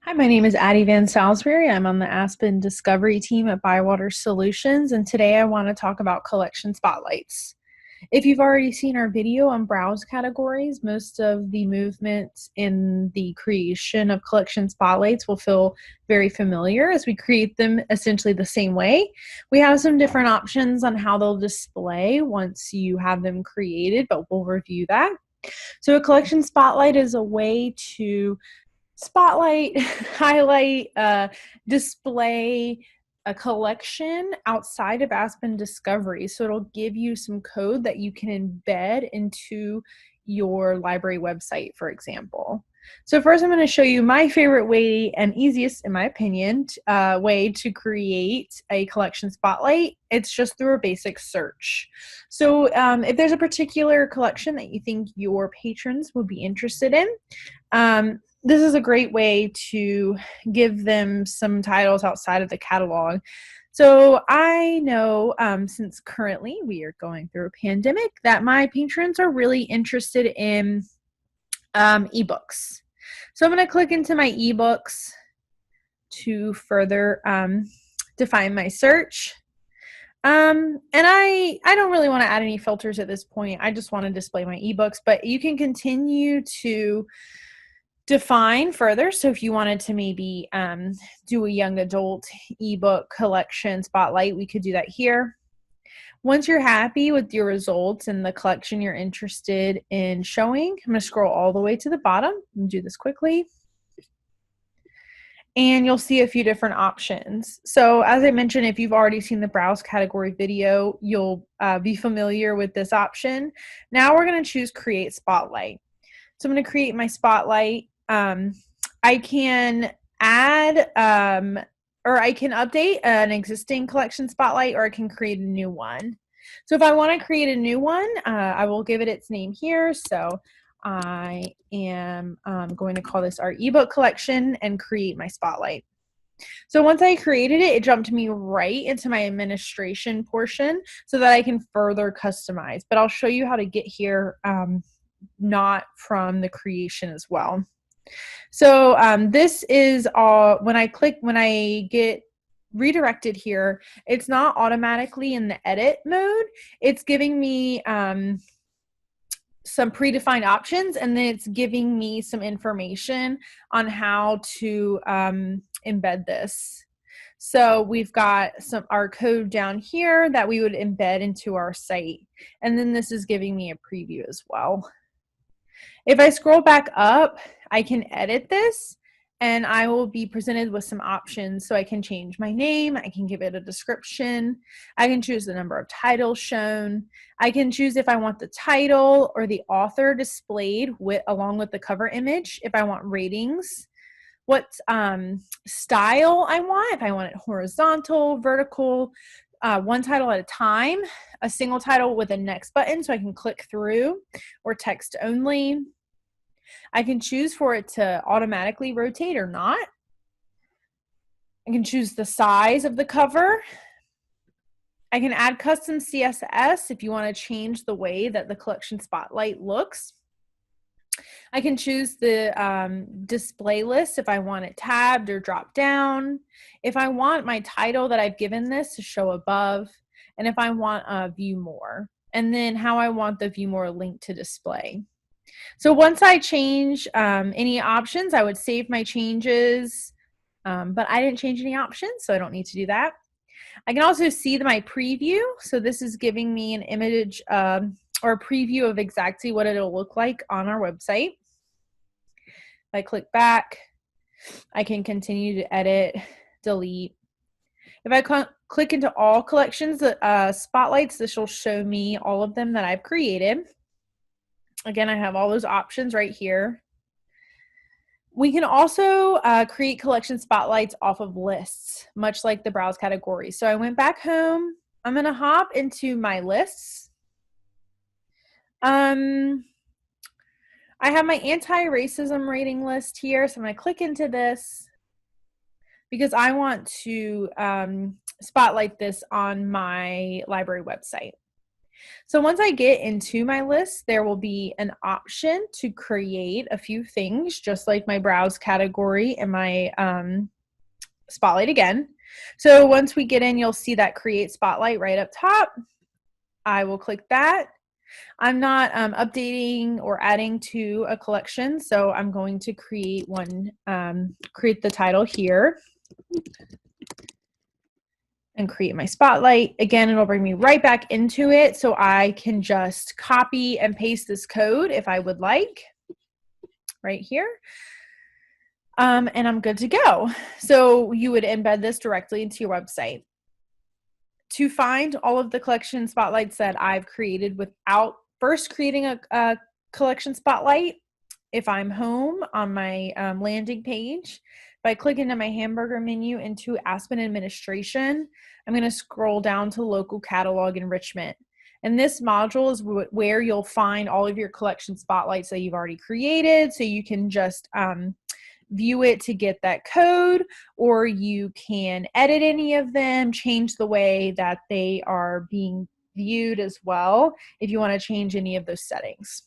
Hi, my name is Addie Van Salisbury. I'm on the Aspen Discovery team at Bywater Solutions, and today I want to talk about collection spotlights. If you've already seen our video on browse categories, most of the movements in the creation of collection spotlights will feel very familiar as we create them essentially the same way. We have some different options on how they'll display once you have them created, but we'll review that. So a collection spotlight is a way to spotlight, highlight, display a collection outside of Aspen Discovery. So it'll give you some code that you can embed into your library website, for example. So first I'm going to show you my favorite way and easiest, in my opinion, way to create a collection spotlight. It's just through a basic search. So if there's a particular collection that you think your patrons would be interested in, this is a great way to give them some titles outside of the catalog. So I know since currently we are going through a pandemic that my patrons are really interested in ebooks. So I'm going to click into my ebooks to further define my search. And I don't really want to add any filters at this point. I just want to display my ebooks, but you can continue to define further. So if you wanted to maybe do a young adult ebook collection spotlight, we could do that here. Once you're happy with your results and the collection you're interested in showing, I'm going to scroll all the way to the bottom and do this quickly. And you'll see a few different options. So as I mentioned, if you've already seen the browse category video, you'll be familiar with this option. Now we're going to choose create spotlight. So I'm going to create my spotlight. I can add or I can update an existing collection spotlight, or I can create a new one. So if I want to create a new one, I will give it its name here. So I am going to call this our ebook collection and create my spotlight. So once I created it, it jumped me right into my administration portion so that I can further customize. But I'll show you how to get here not from the creation as well. So this is all, when I get redirected here, it's not automatically in the edit mode. It's giving me some predefined options, and then it's giving me some information on how to embed this. So we've got our code down here that we would embed into our site. And then this is giving me a preview as well. If I scroll back up, I can edit this and I will be presented with some options. So I can change my name, I can give it a description, I can choose the number of titles shown, I can choose if I want the title or the author displayed along with the cover image, if I want ratings, what style I want, if I want it horizontal, vertical, one title at a time, a single title with a next button so I can click through, or text only. I can choose for it to automatically rotate or not. I can choose the size of the cover. I can add custom CSS if you want to change the way that the collection spotlight looks. I can choose the display list if I want it tabbed or dropped down. If I want my title that I've given this to show above, and if I want view more, and then how I want the view more link to display. So once I change any options, I would save my changes, but I didn't change any options, so I don't need to do that. I can also see my preview. So this is giving me an image or a preview of exactly what it'll look like on our website. If I click back, I can continue to edit, delete. If I click into all collections, spotlights, this will show me all of them that I've created. Again, I have all those options right here. We can also create collection spotlights off of lists, much like the browse category. So I went back home. I'm going to hop into my lists. I have my anti-racism rating list here. So I'm going to click into this because I want to spotlight this on my library website. So once I get into my list, there will be an option to create a few things, just like my browse category and my spotlight again. So once we get in, you'll see that create spotlight right up top. I will click that. I'm not updating or adding to a collection, so I'm going to create one, create the title here and create my spotlight. Again, it'll bring me right back into it, so I can just copy and paste this code if I would like, right here. And I'm good to go. So you would embed this directly into your website. To find all of the collection spotlights that I've created without first creating a collection spotlight, if I'm home on my landing page, if I click into my hamburger menu into Aspen Administration, I'm going to scroll down to Local Catalog Enrichment. And this module is where you'll find all of your collection spotlights that you've already created, so you can just view it to get that code, or you can edit any of them, change the way that they are being viewed as well if you want to change any of those settings.